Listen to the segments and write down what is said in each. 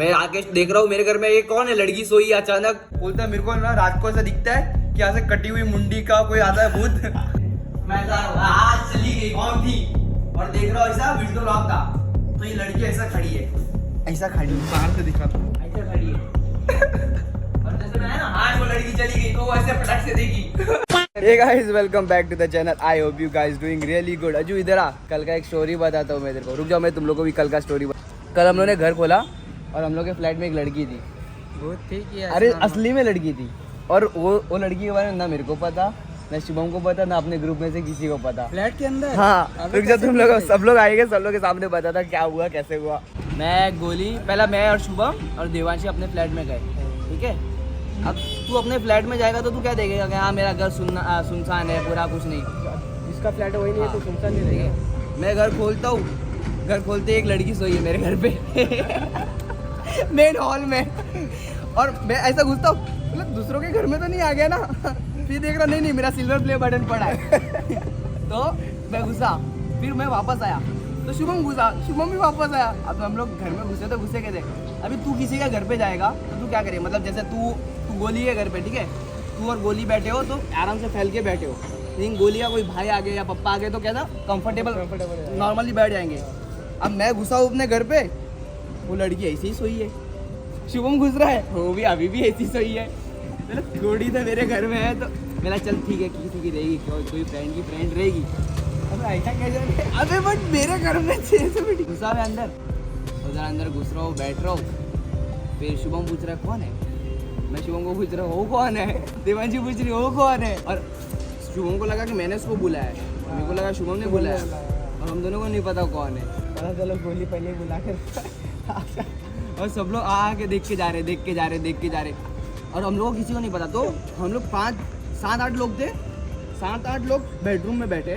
मैं आके देख रहा हूँ मेरे घर में ये कौन है, लड़की सोई है अचानक। बोलता है मेरे को ना रात को ऐसा दिखता है कि यहाँ से कटी हुई मुंडी का कोई आता है भूत। मैं आज चली गई कौन थी और देख रहा हूँ ऐसा विंडो लॉक था, तो ये लड़की ऐसा खड़ी है, ऐसा खड़ी है, बाहर से दिखा था ऐसा खड़ी है। और जैसे मैं ना आज वो लड़की चली गई तो वो ऐसे फटक से देगी। Hey guys, welcome back to the channel. I hope you guys doing really good. अजू इधर आ, कल का एक स्टोरी बताता हूँ मैं तेरे को। रुक जाओ, मैं तुम लोगों को भी कल का स्टोरी कल हम लोगों ने घर खोला और हम लोग के फ्लैट में एक लड़की थी। वो थी कि अरे असली में लड़की थी, और वो लड़की के बारे में ना मेरे को पता, ना शुभम को पता, ना अपने ग्रुप में से किसी को पता। फ्लैट के अंदर? हाँ, रुक जाओ, तुम लोग सब लोग आएंगे, सब लोग के सामने बता था क्या हुआ कैसे हुआ। मैं गोली पहला मैं और शुभम और देवांशी अपने फ्लैट में गए, ठीक है। अब तू अपने फ्लैट में जाएगा तो तू क्या देखेगा कि हाँ मेरा घर सुनसान है, पूरा कुछ नहीं। जिसका फ्लैट है वही नहीं है तो सुनसान नहीं रहेगा। मैं घर खोलता हूँ, घर खोलते एक लड़की सोई है मेरे घर पे मेन हॉल में, और मैं ऐसा घुसता हूँ, मतलब दूसरों के घर में तो नहीं आ गया ना। फिर देख रहा नहीं मेरा सिल्वर प्ले बटन पड़ा है। तो मैं घुसा, फिर मैं वापस आया तो शुभम घुसा, शुभम भी वापस आया। अब हम लोग घर में घुसे तो घुसे के देख। अभी तू किसी का घर पे जाएगा तो तू क्या करे, मतलब जैसे तू गोली है घर पे, ठीक है, तू और गोली बैठे हो तो आराम से फैल के बैठे हो, लेकिन गोली का कोई भाई आ गए या पप्पा आ गए तो क्या था कंफर्टेबल नॉर्मली बैठ जाएंगे। अब मैं घुसा हूँ अपने घर पे, वो लड़की ऐसी ही सोई है, शुभम घुस रहा है वो भी अभी भी ऐसी सोई है। मतलब थोड़ी तो मेरे घर में है तो मेरा चल ठीक है, किसी की रहेगी, कोई फ्रेंड की फ्रेंड रहेगी। अब ऐसा कैसे, अबे बट मेरे घर में घुसा है अंदर, उधर अंदर घुस रहा हूँ, बैठ रहा हूँ। फिर शुभम पूछ रहा है कौन है, मैं शुभम को पूछ रहा हूँ वो कौन है, देवांशी पूछ रही वो कौन है। और शुभम को लगा कि मैंने उसको बुलाया है, मेरे को लगा शुभम ने बुलाया, और हम दोनों को नहीं पता कौन है। पता चलो गोली पहले बुला कर और सब लोग आके देख के जा रहे, और हम लोगों को किसी को नहीं पता। तो हम लोग 5-7-8 लोग थे, 7-8 लोग बेडरूम में बैठे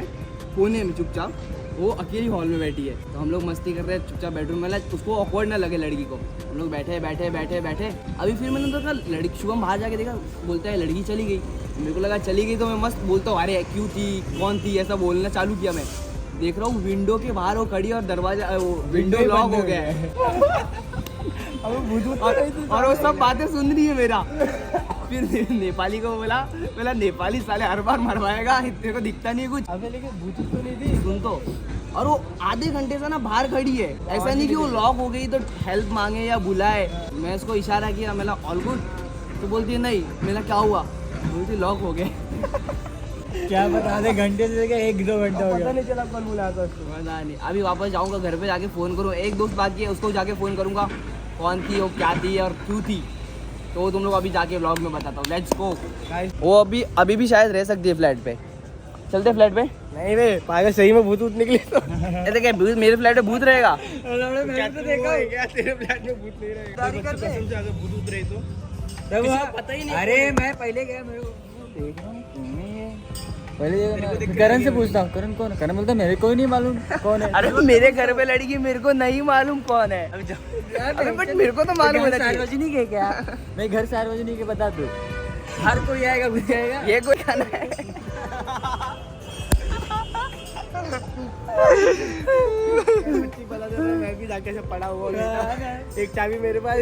कोने में चुपचाप, वो अकेली हॉल में बैठी है। तो हम लोग मस्ती कर रहे हैं चुपचाप बेडरूम में, उसको ऑकवर्ड ना लगे लड़की को। हम लोग बैठे। अभी फिर मैंने देखा लड़की, शुभम बाहर जाके देखा, बोलता है लड़की चली गई। मेरे को लगा चली गई तो मैं मस्त बोलता हूँ अरे क्यों थी, कौन थी, ऐसा बोलना चालू किया। मैं देख रहा हूँ विंडो के बाहर वो खड़ी और दरवाजा विंडो लॉक हो गया है। और वो सब बातें सुन रही है मेरा। फिर नेपाली को बोला नेपाली साले हर बार मरवाएगा, इतने को दिखता नहीं कुछ। अबे लेकिन भूत तो नहीं थी, सुन तो। और वो आधे घंटे से ना बाहर खड़ी है, ऐसा नहीं कि वो लॉक हो गई तो हेल्प मांगे या बुलाए। मैं उसको इशारा किया, मैंने ऑल गुड, तो बोलती है नहीं। मैंने क्या हुआ, बोलती लॉक हो गए। क्या पता आधे घंटे से लेकर 1-2 घंटा हो गया, पता नहीं चला कौन बुलाया था उसको, पता नहीं। अभी वापस जाऊंगा घर पे, जाके फोन करूँ, एक दोस्त बाकी है उसको जाके फोन करूंगा कौन थी, वो क्या थी और क्यों थी, तो तुम लोग अभी जाके व्लॉग में बताता हूँ। Let's go. वो अभी भी शायद रह सकती है फ्लैट पे, चलते फ्लैट पे। नहीं रे पागल, सही में भूत निकले तो ऐसे क्या मेरे फ्लैट में भूत रहेगा? मैंने तो देखा है क्या तेरे फ्लैट में भूत नहीं रहेगा, भूत उतरे तो पता ही नहीं। अरे मैं पहले गया, मेरे को देख रहा हूँ पहले करण से पूछता हूँ, करण कौन है? करण बोलता मेरे को ही नहीं मालूम कौन है। अरे मेरे घर पे लड़की, मेरे को नहीं मालूम कौन है। अरे बट मेरे को तो मालूम है। सार्वजनिक है क्या? मैं घर सार्वजनिक है, बता दो, हर कोई आएगा घुस जाएगा। ये कोई खाना है? मैं भी जाके से पड़ा हुआ, एक चाबी मेरे पास।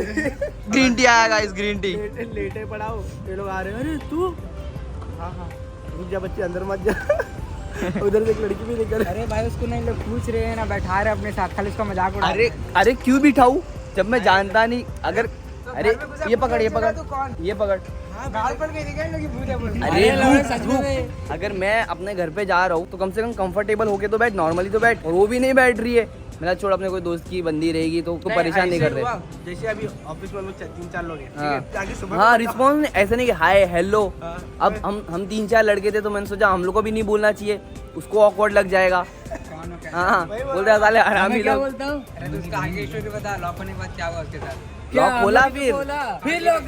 ग्रीन टी आया गाइस, ग्रीन टी। लेटे पड़ा हो, ये लोग आ रहे हैं, अरे तू, हाँ रुक जा बच्चे, अंदर मत जा। उधर से एक लड़की भी निकल। अरे भाई उसको नहीं, लोग पूछ रहे हैं ना, बैठा रहे अपने साथ, खाली उसका मजाक उड़ा। अरे क्यों बिठाऊं जब मैं जानता नहीं। अगर अरे ये पकड़ अरे अगर मैं अपने घर पे जा रहा हूँ तो कम से कम कंफर्टेबल होके तो बैठ, नॉर्मली तो बैठ, और वो भी नहीं बैठ रही है। मेरा छोड़, अपने कोई दोस्त की बंदी रहेगी तो परेशान नहीं कर रहे। जैसे अभी ऑफिस में लोग 3-4 लोग हैं, हाँ रिस्पॉन्स ऐसा नहीं कि हाय हेलो। अब हम 3-4 लड़के थे तो मैंने सोचा हम लोग को भी नहीं बोलना चाहिए, उसको ऑकवर्ड लग जाएगा। हाँ बोलता साले हरामी लोग। लॉक होने के बाद क्या हुआ उसके साथ? लॉक खोला, फिर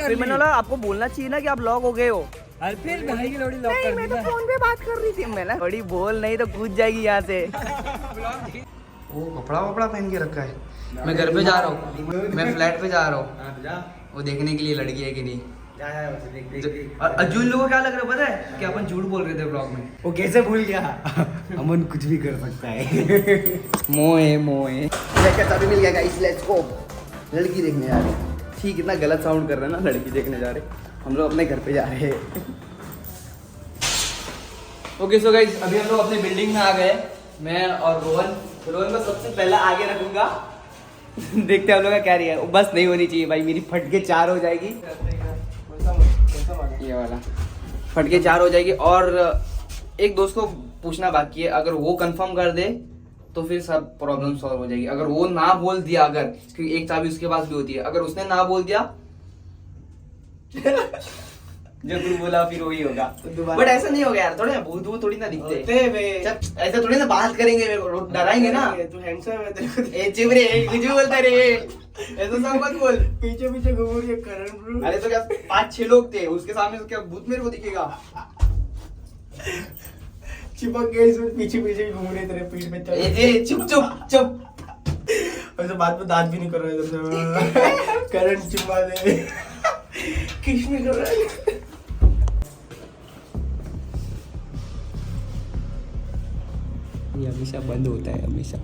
मैंने बोला आपको बोलना चाहिए ना कि आप लॉक हो गए हो। फिर भाई की लोड़ी लॉक कर दी। मैं तो फोन पे बात कर रही थी, मैंने बड़ी बोल नहीं तो कूद जाएगी यहाँ से। वो कपड़ा पहन के रखा है। मैं घर पे जा रहा हूँ, मैं फ्लैट पे जा रहा हूँ, वो देखने के लिए लड़की है कि नहीं। अजून लोगों को क्या लग रहा है पता है कि अपन झूठ बोल रहे थे ब्लॉग में। वो कैसे भूल गया? अमन कुछ भी कर सकता है। मोए क्या चाबी मिल गया गाइस, लेट्स गो। लड़की देखने जा रहे हैं। ठीक, इतना गलत साउंड कर रहे हैं ना, लड़की देखने जा रहे हैं। हम लोग अपने घर पे जा रहे हैं। ओके सो गाइस, अभी हम लोग अपने बिल्डिंग में आ गए। मैं और रोहन को सबसे पहला आगे रखूंगा। देखते हैं हम लोग का क्या रिएक्शन। बस नहीं होनी चाहिए भाई, मेरी फट के 4 हो जाएगी। ये वाला फट के 4 हो जाएगी। और एक दोस्त को पूछना बाकी है, अगर वो कंफर्म कर दे तो फिर सब प्रॉब्लम सॉल्व हो जाएगी। अगर वो ना बोल दिया, अगर क्योंकि एक चाबी उसके पास भी होती है, अगर उसने ना बोल दिया जो तू बोला फिर वही होगा। बट ऐसा नहीं होगा यार, थोड़े भूत भूत थोड़ी ना दिखते। ऐसा थोड़ी ना बात करेंगे, डराएंगे ना। तू हैंडसम है, ए चिप रे, कुछ बोलता रे, ऐसा सब मत बोल। पीछे पीछे घूम रही है करण ब्रो। अरे तो क्या 5-6 लोग थे उसके सामने, तो क्या भूत मेरे को दिखेगा? चिपक गए इसमें, पीछे पीछे घूम रहे तेरे पीठ पे चल। ए चुप चुप चुप। वैसे बात में दांत भी नहीं कर रहे इधर से। करण चिपा दे, किस नहीं कर रहा है। ये हमेशा बंद होता है, हमेशा।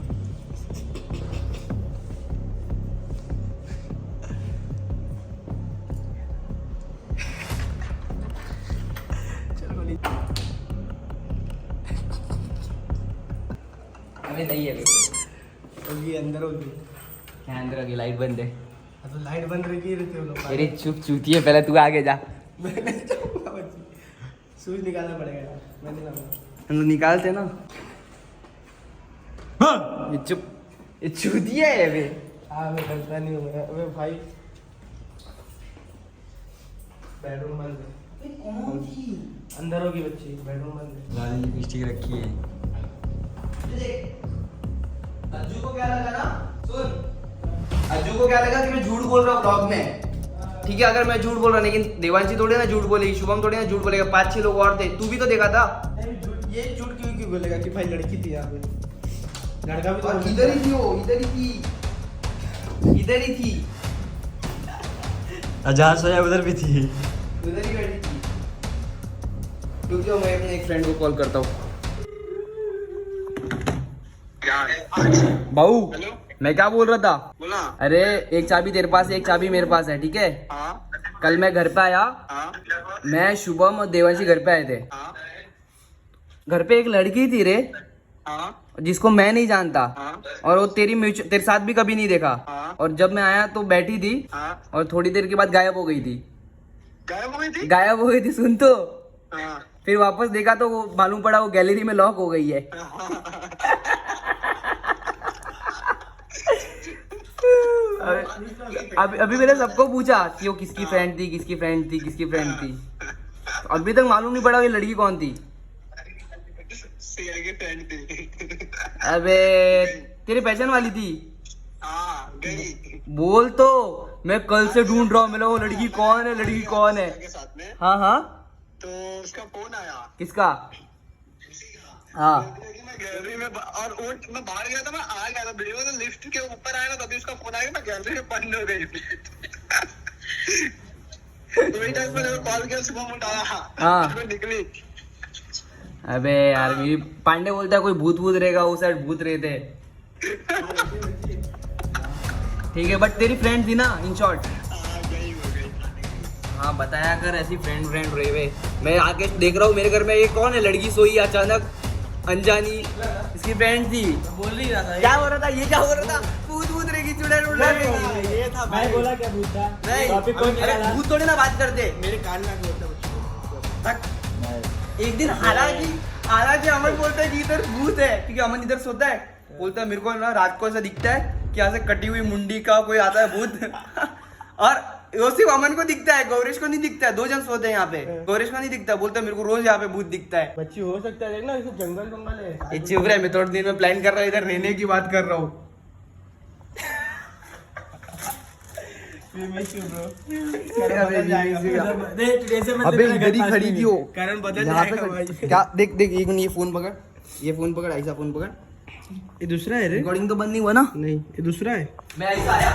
अरे नहीं है, होगी अंदर होगी। क्या अंदर होगी? लाइट बंद है। तो लाइट बंद रखी रहती है। अरे चुप चूतिए, पहले तू आगे जा। सूज निकालना पड़ेगा, मैं नहीं लाऊंगा। हम लोग निकालते ना। ये चुप, ये चूतिया है अबे। हाँ मैं करता नहीं हूँ अबे भाई। बेडरूम बंद है। कौन थी? अंदर होगी बच्ची, बेडरूम बंद है। लाल लिपस्टिक रखी है। अज्जू को क्या लगा ना, सुन, अज्जू को क्या लगा कि मैं झूठ बोल रहा हूँ ब्लॉग में। ठीक है, अगर मैं झूठ बोल रहा, लेकिन देवांशी थोड़ी ना झूठ बोलेगी, शुभम थोड़ी ना झूठ बोलेगा। 5-6 लोग और थे, तू भी तो देखा था। ये झूठ क्यों क्यों बोलेगा कि भाई लड़की थी यहाँ पे? लड़का भी और तो इधर ही थी वो, इधर ही थी, इधर ही थी, जहाँ सोया उधर भी थी। उधर ही बैठी थी। रुक जाओ, मैं अपने एक फ्रेंड को कॉल करता हूँ। बाबू, मैं क्या बोल रहा था? बोला। अरे एक चाबी तेरे पास है, एक चाबी मेरे पास है, ठीक है? हाँ कल मैं घर पे आया, हाँ मैं शुभम और देवांशी घर पे आए थे। हाँ घर पे एक लड़की थी रे, हाँ जिसको मैं नहीं जानता, हाँ और वो तेरे साथ भी कभी नहीं देखा। हाँ। और जब मैं आया तो बैठी थी, हाँ। और थोड़ी देर के बाद गायब हो गई थी। गायब हो गई थी। गायब हो गई थी, सुन तो। हाँ। फिर वापस देखा तो वो मालूम पड़ा वो गैलरी में लॉक हो गई है। अभी मैंने सबको पूछा कि वो किसकी फ्रेंड थी, किसकी फ्रेंड थी, किसकी फ्रेंड थी। तो अभी तक मालूम नहीं पड़ा ये लड़की कौन थी। सीआई की फ्रेंड थी। अबे तेरी पहचान वाली थी। हाँ गई। बोल तो, मैं कल से ढूंढ रहा हूँ, मैं वो लड़की कौन है, लड़की कौन है। के साथ में हाँ हाँ, तो उसका फोन आया। किसका? हाँ मैं गैलरी में और वो मैं बाहर गया था, मैं आ गया था वीडियो में, लिफ्ट के ऊपर आया ना तभी उसका फोन आया, मैं गैलरी में बंद हो गई। तो वही टाइम पे कॉल किया, सुबह उठाया। हाँ। तो निकली। अबे यार, ये पांडे बोलता है कोई भूत भूत रहेगा, वो साइड भूत रहते। ठीक है, बट तेरी फ्रेंड थी ना, इन शॉर्ट। हाँ गई हो गई। हाँ बताया कर, ऐसी फ्रेंड रहे हुए। मैं आके देख रहा हूँ मेरे घर में ये कौन है, लड़की सोई अचानक, अनजानी, इसकी फ्रेंड थी। बोल नहीं रहा था। क्या हो रहा था ये, क्या हो रहा था? भूत भूत रहेगी, चुड़ैल रहेगी। ये था भाई। बोला क्या भूत था? नहीं, टॉपिक कौन अरे करा? भूत थोड़ी ना बात करते। मेरे कान में आके बोलता तक एक दिन हालांकि अमन बोलता है कि इधर भूत है, क्योंकि अमन इधर सोता है। बोलता है मेरे को ना रात को ऐसा दिखता है कि यहाँ से कटी हुई मुंडी का कोई आता है भूत। और वो सिर्फ अमन को दिखता है, गौरेश को नहीं दिखता है। 2 जन सोते हैं यहाँ पे, गौरेश को नहीं दिखता। बोलता है मेरे को रोज यहाँ पे भूत दिखता है। बच्ची हो सकता है, देखना इसे जंगल है। ये चुप रहा है, मैं थोड़े दिन में प्लान कर रहा हूँ, इधर रहने की बात कर रहा हूँ। अबे इधर ही खड़ी थी वो। कारण बदल यहाँ जाएगा पे भाई। क्या, देख देख, एक मिनट, ये फोन पकड़, ये फोन पकड़, ऐसा फोन पकड़। ये दूसरा है रे? रिकॉर्डिंग तो बंद नहीं हुआ ना? नहीं, ये दूसरा है। मैं ऐसा आया,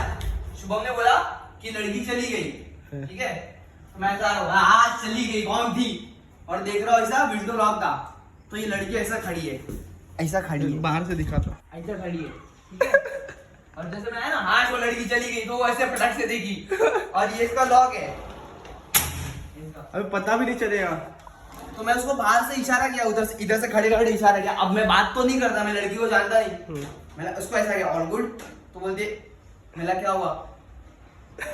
शुभम ने बोला कि लड़की चली गई, ठीक है? तो मैं ऐसा आज चली गई, कौन थी? और देख रहा हूँ ऐसा विंडो लॉक था, तो ये लड़की ऐसा खड़ी है, ऐसा खड़ी है, बाहर से दिखा था। ऐसा खड़ी है, ठीक है? और जैसे मैं ना हाँ वो लड़की चली गई तो वो ऐसे पटक से देखी और ये इसका लॉक है अभी पता भी नहीं चलेगा। तो मैं उसको बाहर से इशारा किया इधर से खड़े खड़े इशारा किया। अब मैं बात तो नहीं करता, मैं लड़की को जानता नहीं। मैंने उसको ऐसा किया ऑल गुड, तो बोलते मेरा क्या हुआ,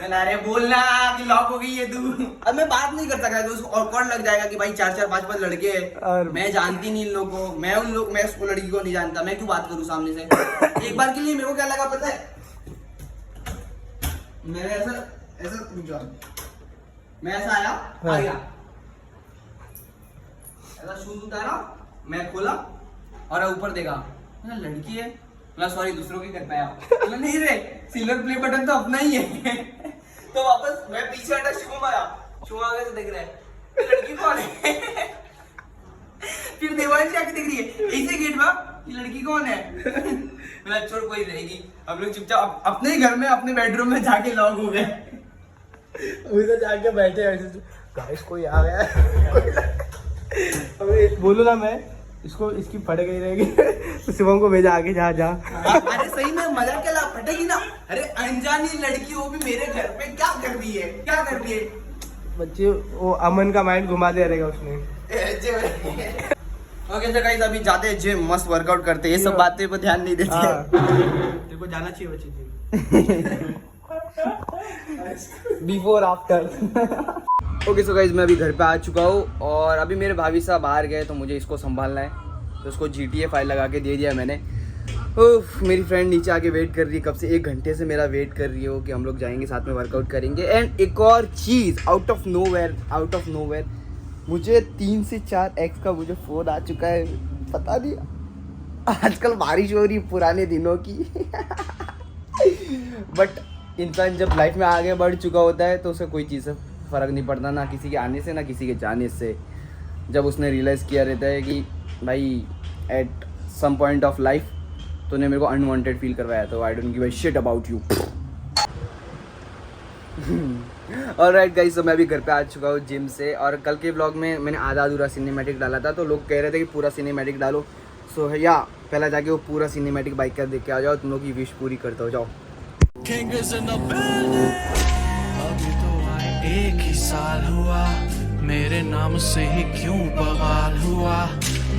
मैंने अरे बोलना कि लॉक हो गई है तू। अब मैं बात नहीं कर सकता, तो उसको ऑकवर्ड लग जाएगा कि भाई 4-4 5-5 लड़के हैं और मैं जानती नहीं इन लोगों को, मैं उसको लड़की को नहीं जानता, मैं क्यों बात करूं सामने से। एक बार के लिए मेरे को क्या लगा पता है, मैंने ऐसा मैं ऐसा आया ऐसा शूज उतारा, मैं खोला और ऊपर देखा लड़की है, सॉरी दूसरों की कर पाया नहीं रे, सिल्वर प्ले बटन तो अपना ही है। तो वापस मैं पीछे हटा, शुभम आगे से देख रहा है लड़की कौन है। फिर देवांशी आके देख रही है ऐसे गेट में, ये लड़की कौन है। मैं छोड़ कोई रहेगी, हम लोग चुपचाप अपने ही घर में अपने बेडरूम में जाके लॉक हो गए। उधर जाके बैठे ऐसे गाइस कोई आ गया है। अबे बोलो ना मैं इसको इसकी फट गई रहेगी तो शिवम को भेजा आगे जा। अरे सही में मजाक क्या फटेगी ना। अरे अनजानी लड़की वो भी मेरे घर पे क्या कर रही है बच्चे, वो अमन का माइंड घुमा दे रहेगा उसने। ओके तो गाइस अभी जाते हैं जिम, मस्त वर्कआउट करते हैं, ये सब बातें पर ध्यान नहीं देते। तेरे को जाना चाहिए बच्चे before after. Okay so guys मैं अभी घर पे आ चुका हूँ और अभी मेरे भाभी साहब बाहर गए तो मुझे इसको संभालना है, तो उसको GTA फाइल लगा के दे दिया मैंने। उफ, मेरी फ्रेंड नीचे आके वेट कर रही है, कब से 1 घंटे से मेरा वेट कर रही हो कि हम लोग जाएंगे साथ में वर्कआउट करेंगे। एंड एक और चीज़ आउट ऑफ नोवेयर मुझे 3 से 4 एक्स का मुझे फ़ोन आ चुका है। पता नहीं आजकल बारिश हो रही पुराने दिनों की। बट इंसान जब लाइफ में आगे बढ़ चुका होता है तो उसे कोई चीज़ से फ़र्क नहीं पड़ता, ना किसी के आने से ना किसी के जाने से। जब उसने रियलाइज़ किया रहता है कि भाई at some point of life तूने मेरे को अनवांटेड फील करवाया, तो I don't give a shit about you. Alright guys, तो मैं भी घर पे आ चुका हूँ जिम से, और कल के व्लॉग में मैंने आधा अधूरा सिनेमैटिक डाला था, तो लोग कह रहे थे कि पूरा सिनेमैटिक डालो। सो या पहला जाके वो पूरा सिनेमैटिक बाइक कर देख के आ जाओ, तुम लोग की विश पूरी करते हो जाओ। अभी तो आए 1 ही साल हुआ, मेरे नाम से ही क्यों बवाल हुआ।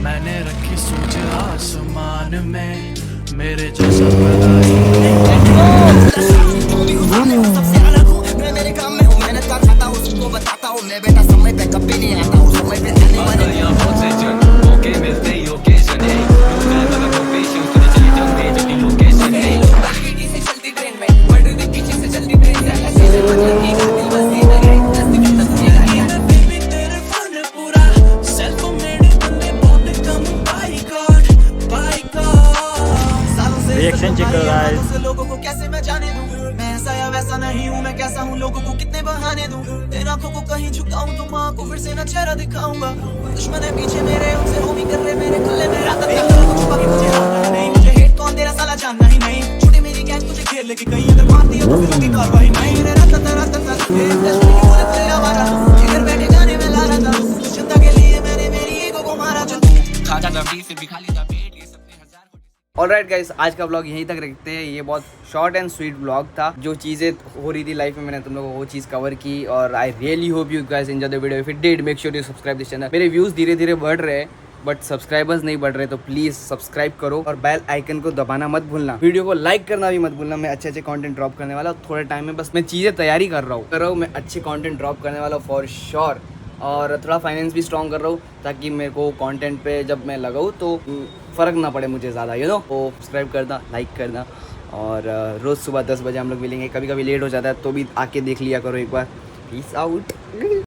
मैंने रखी सोच आसमान में, मेरे जैसा सबसे अलग हूँ मैं, मेरे काम में हूँ, मेहनत का खाता हूँ, सबको बताता हूँ मैं बेटा, समय पे कभी नहीं आता हूँ, समय पे आने वाले मिलते ही ओकेजन है, मैं मगर वो पेशेंस तुझे चली जंग में जो की लोकेशन है। चलती ट्रेन में बढ़ रही पीछे से चलती ट्रेन से रिएक्शन चेक कर रहा है। लोगों को कैसे मैं जाने दूं, मैं ऐसा या वैसा नहीं हूँ, मैं कैसा हूँ लोगों को कितने बहाने दूं, तेरी आंखों को कहीं झुकाऊं तो माँ को फिर से ना चेहरा दिखाऊंगा। दुश्मन है पीछे मेरे, उनसे होमी कर रहे मेरे खुले में रात मुझे नहीं, मुझे हेट कौन तेरा साला जानना ही नहीं, छोटी मेरी गैंग तुझे घेर लेके कहीं अगर मारती है तो फिर होगी कार्रवाई नहीं। मेरे रात इधर बैठे गाने में ला रहा था, चिंता के लिए मैंने मेरी ईगो को मारा, जो खा जा डबली फिर भी खा ली जा पेट, ये सबने हजार। ऑलराइट गाइस, आज का व्लॉग यहीं तक रखते हैं। ये बहुत शॉर्ट एंड स्वीट व्लॉग था, जो चीज़ें हो रही थी लाइफ में मैंने तुम लोगों को वो चीज़ कवर की, और I really hope you guys enjoy the video. If it did, make sure you subscribe this channel. मेरे व्यूज़ धीरे धीरे बढ़ रहे हैं बट सब्सक्राइबर्स नहीं बढ़ रहे, तो प्लीज़ सब्सक्राइब करो और बेल आइकन को दबाना मत भूलना, वीडियो को लाइक करना भी मत भूलना। मैं अच्छे कंटेंट ड्रॉप करने वाला हूँ थोड़े टाइम में, बस मैं चीज़ें तैयारी कर रहा हूँ मैं अच्छे कंटेंट ड्रॉप करने वाला हूँ फॉर श्योर, और थोड़ा फाइनेंस भी स्ट्रॉन्ग कर रहा हूँ ताकि मेरे को कंटेंट पे जब मैं लगाऊँ तो फ़र्क ना पड़े मुझे ज़्यादा, यू नो। तो सब्सक्राइब करना, लाइक करना, और रोज़ सुबह 10 बजे हम लोग मिलेंगे, कभी कभी लेट हो जाता है तो भी आके देख लिया करो एक बार। Peace out.